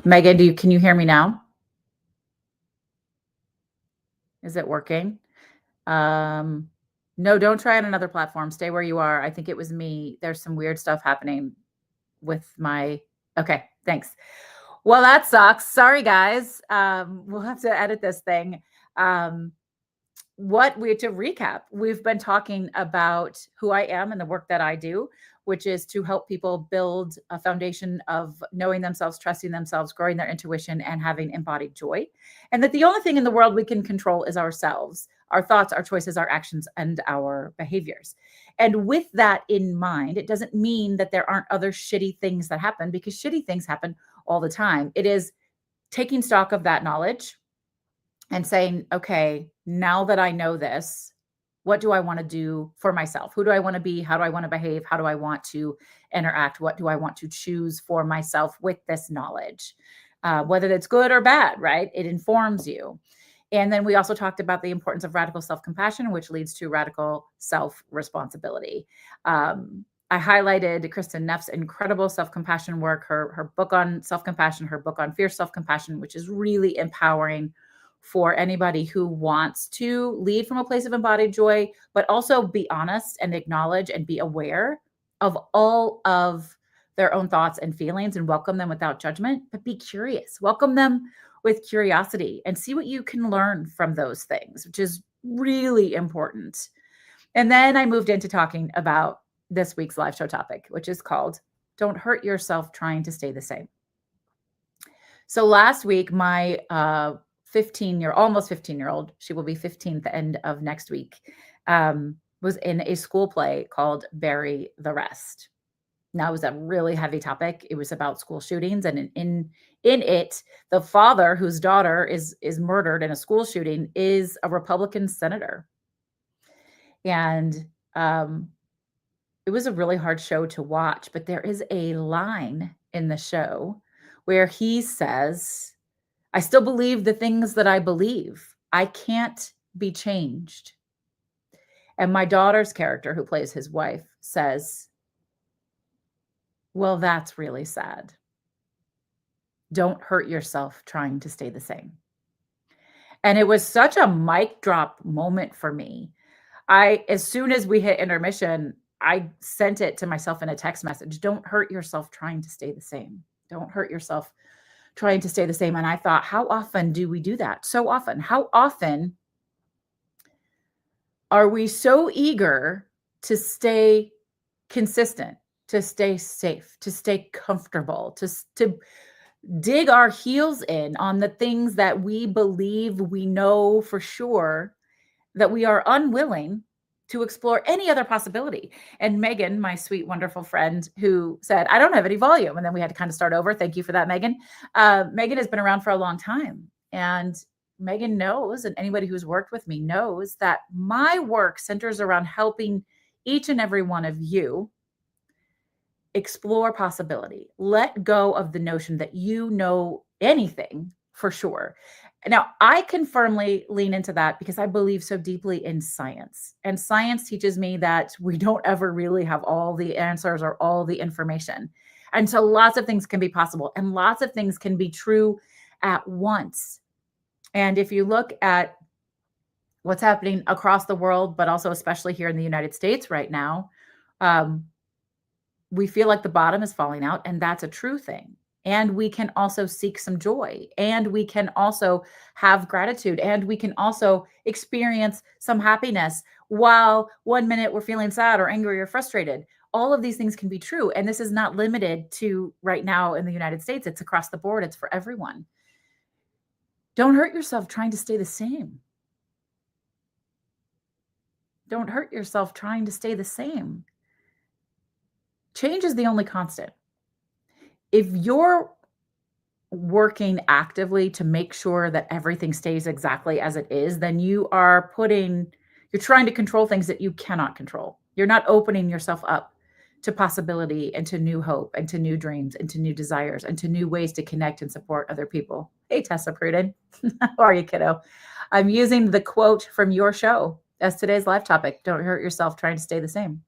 Megan, can you hear me now? Is it working? Um, no, don't try on another platform. Stay where you are. I think it was me. There's some weird stuff happening with my. Okay, thanks. Well, that sucks. Sorry, guys. We'll have to edit this thing. Um, to recap, we've been talking about who I am and the work that I do, which is to help people build a foundation of knowing themselves, trusting themselves, growing their intuition, and having embodied joy. And that the only thing in the world we can control is ourselves, our thoughts, our choices, our actions, and our behaviors. And with that in mind, it doesn't mean that there aren't other shitty things that happen, because shitty things happen all the time. It is taking stock of that knowledge and saying, okay, now that I know this, what do I want to do for myself? Who do I want to be? How do I want to behave? How do I want to interact? What do I want to choose for myself with this knowledge? Whether it's good or bad, right? It informs you. And then we also talked about the importance of radical self-compassion, which leads to radical self-responsibility. I highlighted Kristen Neff's incredible self-compassion work, her book on self-compassion, her book on fierce self-compassion, which is really empowering for anybody who wants to lead from a place of embodied joy, but also be honest and acknowledge and be aware of all of their own thoughts and feelings and welcome them without judgment, but be curious. Welcome them with curiosity and see what you can learn from those things, which is really important. And then I moved into talking about this week's live show topic, which is called Don't Hurt Yourself Trying to Stay the Same. So last week, my almost 15-year-old, she will be 15 at the end of next week, was in a school play called Bury the Rest. Now, it was a really heavy topic. It was about school shootings, and in it, the father whose daughter is murdered in a school shooting is a Republican senator. And it was a really hard show to watch, but there is a line in the show where he says, I still believe the things that I believe. I can't be changed. And my daughter's character, who plays his wife, says, well, that's really sad. Don't hurt yourself trying to stay the same. And it was such a mic drop moment for me. As soon as we hit intermission, I sent it to myself in a text message. Don't hurt yourself trying to stay the same. Don't hurt yourself trying to stay the same. And I thought, how often do we do that? So often. How often are we so eager to stay consistent, to stay safe, to stay comfortable, to dig our heels in on the things that we believe we know for sure, that we are unwilling to explore any other possibility? And Megan, my sweet, wonderful friend, who said, I don't have any volume. And then we had to kind of start over. Thank you for that, Megan. Megan has been around for a long time. And Megan knows, and anybody who's worked with me knows, that my work centers around helping each and every one of you explore possibility. Let go of the notion that you know anything for sure. Now, I can firmly lean into that because I believe so deeply in science. And science teaches me that we don't ever really have all the answers or all the information. And so lots of things can be possible and lots of things can be true at once. And if you look at what's happening across the world, but also especially here in the United States right now, we feel like the bottom is falling out, and that's a true thing. And we can also seek some joy, and we can also have gratitude, and we can also experience some happiness while 1 minute we're feeling sad or angry or frustrated. All of these things can be true. And this is not limited to right now in the United States. It's across the board. It's for everyone. Don't hurt yourself trying to stay the same. Don't hurt yourself trying to stay the same. Change is the only constant. If you're working actively to make sure that everything stays exactly as it is, then you're trying to control things that you cannot control. You're not opening yourself up to possibility and to new hope and to new dreams and to new desires and to new ways to connect and support other people. Hey, Tessa Pruden. How are you, kiddo? I'm using the quote from your show as today's live topic. Don't hurt yourself trying to stay the same.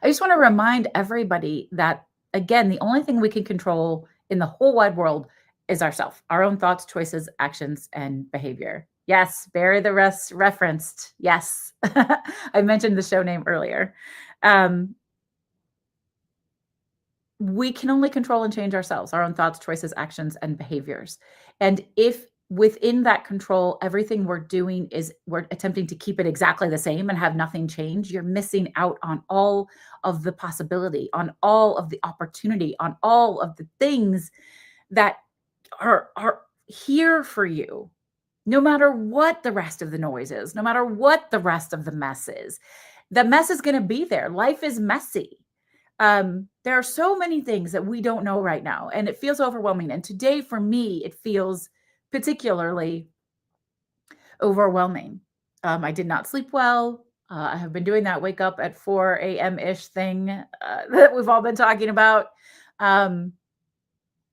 I just want to remind everybody that, again, the only thing we can control in the whole wide world is ourself, our own thoughts, choices, actions, and behavior. Yes, Barry the Rest referenced. Yes. I mentioned the show name earlier. We can only control and change ourselves, our own thoughts, choices, actions, and behaviors. And if within that control, everything we're doing is we're attempting to keep it exactly the same and have nothing change, you're missing out on all of the possibility, on all of the opportunity, on all of the things that are here for you. No matter what the rest of the noise is, no matter what the rest of the mess is going to be there. Life is messy. There are so many things that we don't know right now, and it feels overwhelming. And today, for me, it feels particularly overwhelming. I did not sleep well. I have been doing that wake up at 4 a.m. ish thing that we've all been talking about.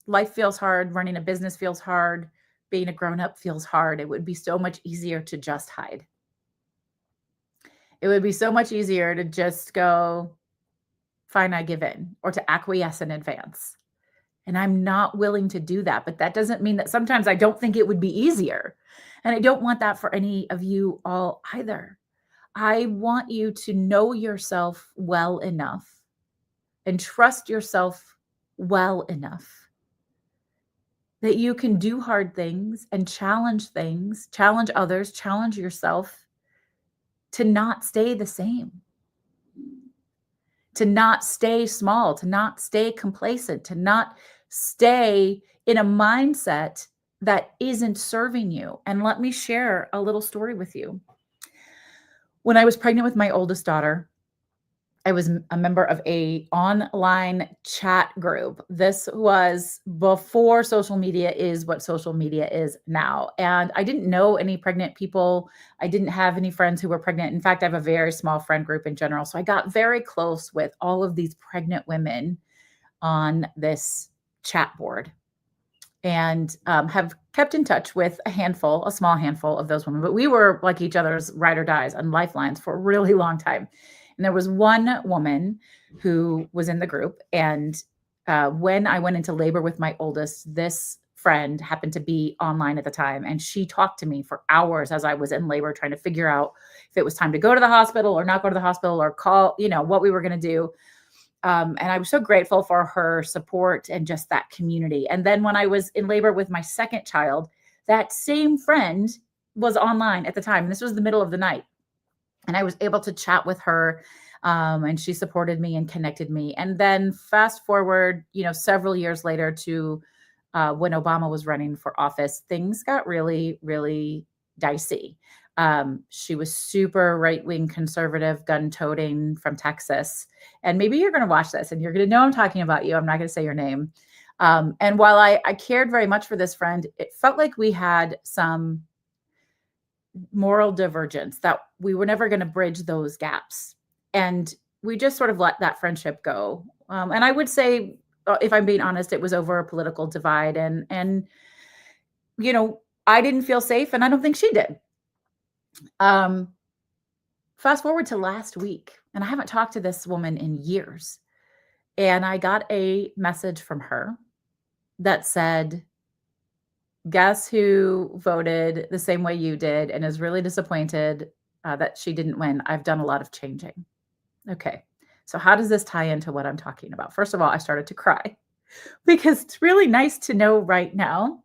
Life feels hard. Running a business feels hard. Being a grown up feels hard. It would be so much easier to just hide. It would be so much easier to just go, fine, I give in, or to acquiesce in advance. And I'm not willing to do that. But that doesn't mean that sometimes I don't think it would be easier. And I don't want that for any of you all either. I want you to know yourself well enough and trust yourself well enough that you can do hard things, challenge others, challenge yourself to not stay the same, to not stay small, to not stay complacent, to not stay in a mindset that isn't serving you. And let me share a little story with you. When I was pregnant with my oldest daughter, I was a member of a online chat group. This was before social media is what social media is now. And I didn't know any pregnant people. I didn't have any friends who were pregnant. In fact, I have a very small friend group in general. So I got very close with all of these pregnant women on this chat board, and have kept in touch with a small handful of those women. But we were like each other's ride or dies and lifelines for a really long time. And there was one woman who was in the group. And when I went into labor with my oldest, this friend happened to be online at the time. And she talked to me for hours as I was in labor, trying to figure out if it was time to go to the hospital or not go to the hospital, or call, what we were going to do. And I was so grateful for her support and just that community. And then when I was in labor with my second child, that same friend was online at the time. And this was the middle of the night. And I was able to chat with her, and she supported me and connected me. And then fast forward, several years later to when Obama was running for office, things got really, really dicey. She was super right-wing conservative, gun-toting from Texas. And maybe you're going to watch this and you're going to know I'm talking about you. I'm not going to say your name. And while I cared very much for this friend, it felt like we had some moral divergence, that we were never going to bridge those gaps. And we just sort of let that friendship go. And I would say, if I'm being honest, it was over a political divide. And I didn't feel safe, and I don't think she did. Fast forward to last week, and I haven't talked to this woman in years. And I got a message from her that said, guess who voted the same way you did and is really disappointed that she didn't win? I've done a lot of changing. Okay, so how does this tie into what I'm talking about? First of all, I started to cry because it's really nice to know right now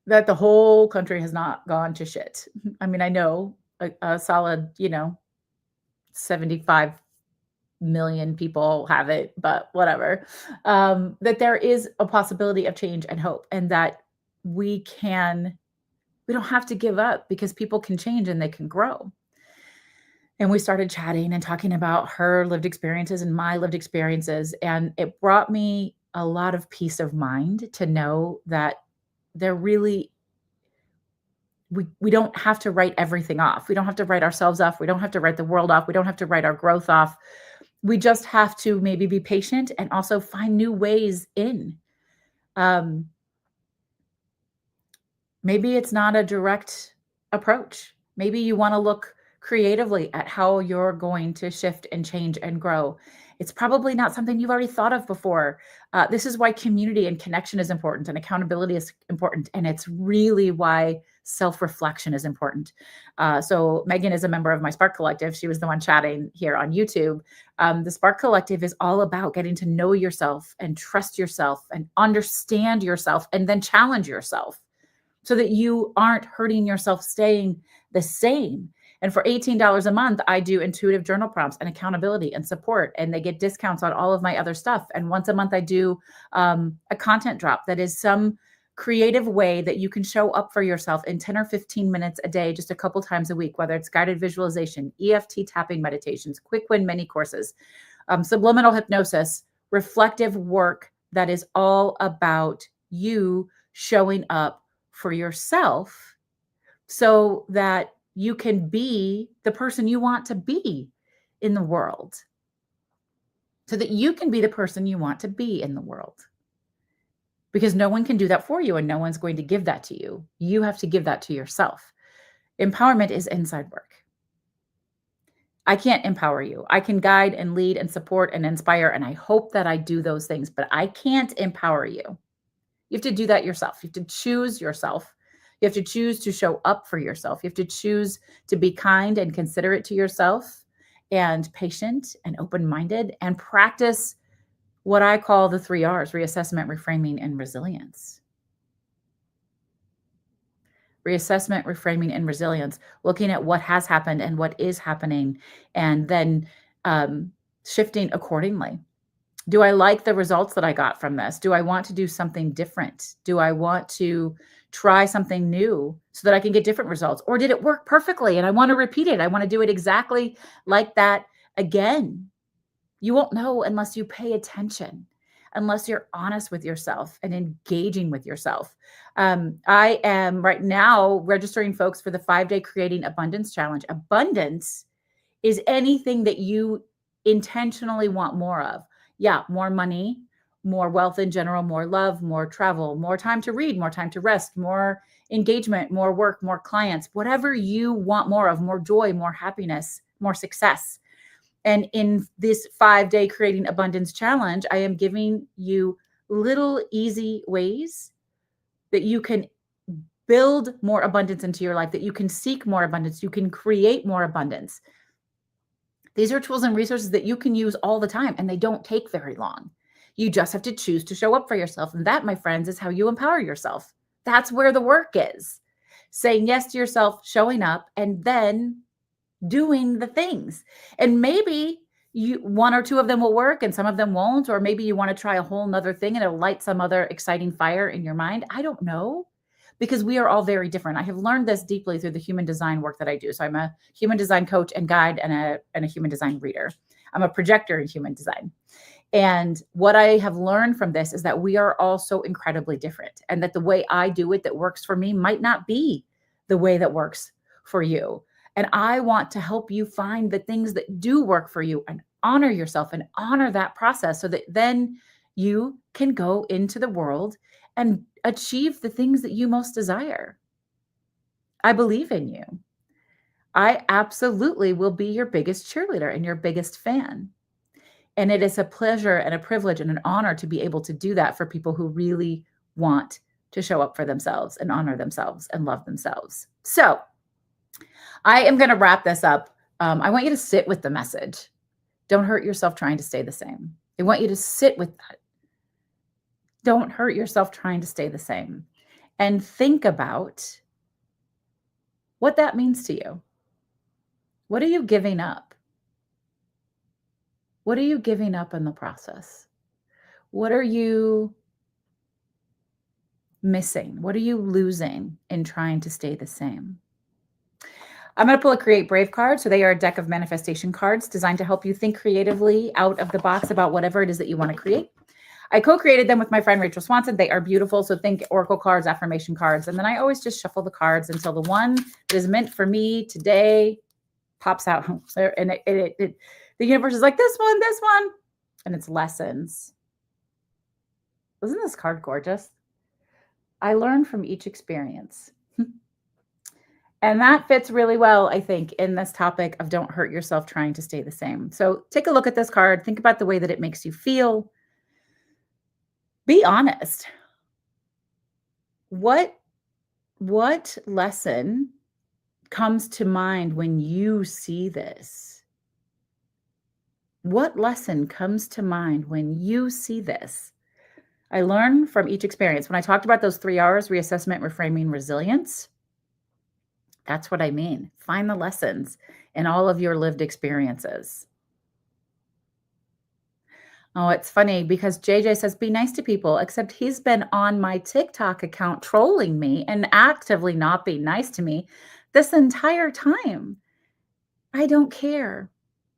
that the whole country has not gone to shit. I mean, I know a solid, 75 million people have it, but whatever. That there is a possibility of change and hope, and that we don't have to give up, because people can change and they can grow. And we started chatting and talking about her lived experiences and my lived experiences. And it brought me a lot of peace of mind to know that there really, we don't have to write everything off. We don't have to write ourselves off. We don't have to write the world off. We don't have to write our growth off. We just have to maybe be patient and also find new ways in. Maybe it's not a direct approach. Maybe you want to look creatively at how you're going to shift and change and grow. It's probably not something you've already thought of before. This is why community and connection is important and accountability is important. And it's really why self-reflection is important. So Megan is a member of my Spark Collective. She was the one chatting here on YouTube. The Spark Collective is all about getting to know yourself and trust yourself and understand yourself and then challenge yourself so that you aren't hurting yourself staying the same. And for $18 a month, I do intuitive journal prompts and accountability and support, and they get discounts on all of my other stuff. And once a month, I do a content drop that is some creative way that you can show up for yourself in 10 or 15 minutes a day, just a couple times a week, whether it's guided visualization, EFT tapping meditations, quick win mini courses, subliminal hypnosis, reflective work that is all about you showing up for yourself so that you can be the person you want to be in the world, so that you can be the person you want to be in the world. Because no one can do that for you and no one's going to give that to you. You have to give that to yourself. Empowerment is inside work. I can't empower you. I can guide and lead and support and inspire, and I hope that I do those things, but I can't empower you. You have to do that yourself. You have to choose yourself. You have to choose to show up for yourself. You have to choose to be kind and considerate to yourself and patient and open-minded and practice what I call the 3 R's: reassessment, reframing, and resilience. Reassessment, reframing, and resilience, looking at what has happened and what is happening, and then shifting accordingly. Do I like the results that I got from this? Do I want to do something different? Do I want to try something new so that I can get different results? Or did it work perfectly and I want to repeat it? I want to do it exactly like that again. You won't know unless you pay attention, unless you're honest with yourself and engaging with yourself. I am right now registering folks for the 5-day Creating Abundance Challenge. Abundance is anything that you intentionally want more of. Yeah, more money, more wealth in general, more love, more travel, more time to read, more time to rest, more engagement, more work, more clients, whatever you want more of, more joy, more happiness, more success. And in this 5-day Creating Abundance Challenge, I am giving you little easy ways that you can build more abundance into your life, that you can seek more abundance, you can create more abundance. These are tools and resources that you can use all the time, and they don't take very long. You just have to choose to show up for yourself. And that, my friends, is how you empower yourself. That's where the work is. Saying yes to yourself, showing up, and then doing the things. And maybe one or two of them will work and some of them won't, or maybe you want to try a whole nother thing and it'll light some other exciting fire in your mind. I don't know, because we are all very different. I have learned this deeply through the human design work that I do. So I'm a human design coach and guide and a human design reader. I'm a projector in human design. And what I have learned from this is that we are all so incredibly different, and that the way I do it that works for me might not be the way that works for you. And I want to help you find the things that do work for you and honor yourself and honor that process so that then you can go into the world and achieve the things that you most desire. I believe in you. I absolutely will be your biggest cheerleader and your biggest fan. And it is a pleasure and a privilege and an honor to be able to do that for people who really want to show up for themselves and honor themselves and love themselves. So I am going to wrap this up. I want you to sit with the message. Don't hurt yourself trying to stay the same. I want you to sit with that. Don't hurt yourself trying to stay the same. And think about what that means to you. What are you giving up? What are you giving up in the process? What are you missing? What are you losing in trying to stay the same? I'm going to pull a Create Brave card. So they are a deck of manifestation cards designed to help you think creatively out of the box about whatever it is that you want to create. I co-created them with my friend Rachel Swanson. They are beautiful. So think oracle cards, affirmation cards. And then I always just shuffle the cards until the one that is meant for me today pops out. And the universe is like, this one. And it's lessons. Isn't this card gorgeous? I learn from each experience. And that fits really well, I think, in this topic of don't hurt yourself trying to stay the same. So take a look at this card. Think about the way that it makes you feel. Be honest. What lesson comes to mind when you see this? What lesson comes to mind when you see this? I learn from each experience. When I talked about those 3 R's, reassessment, reframing, resilience, that's what I mean. Find the lessons in all of your lived experiences. Oh, it's funny because JJ says, be nice to people, except he's been on my TikTok account trolling me and actively not being nice to me this entire time. I don't care.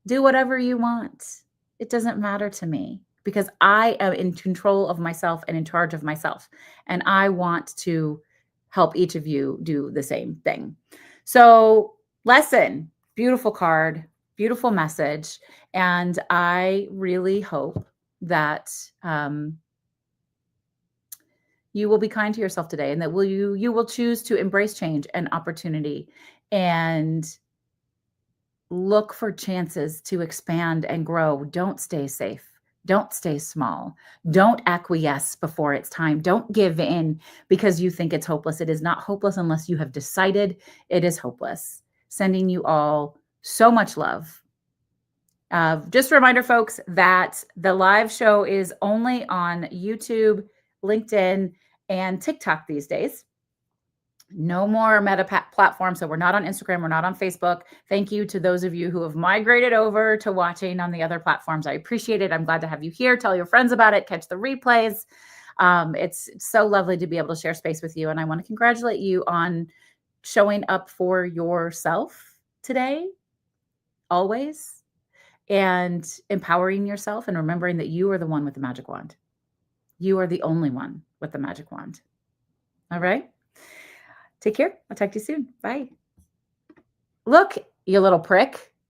Do whatever you want. It doesn't matter to me because I am in control of myself and in charge of myself. And I want to help each of you do the same thing. So, lesson, beautiful card, beautiful message. And I really hope that you will be kind to yourself today and that you will choose to embrace change and opportunity and look for chances to expand and grow. Don't stay safe. Don't stay small. Don't acquiesce before it's time. Don't give in because you think it's hopeless. It is not hopeless unless you have decided it is hopeless. Sending you all so much love. Just a reminder, folks, that the live show is only on YouTube, LinkedIn, and TikTok these days. No more meta platforms. So we're not on Instagram. We're not on Facebook. Thank you to those of you who have migrated over to watching on the other platforms. I appreciate it. I'm glad to have you here. Tell your friends about it. Catch the replays. It's so lovely to be able to share space with you. And I want to congratulate you on showing up for yourself today, always, and empowering yourself and remembering that you are the one with the magic wand. You are the only one with the magic wand. All right. Take care. I'll talk to you soon. Bye. Look, you little prick.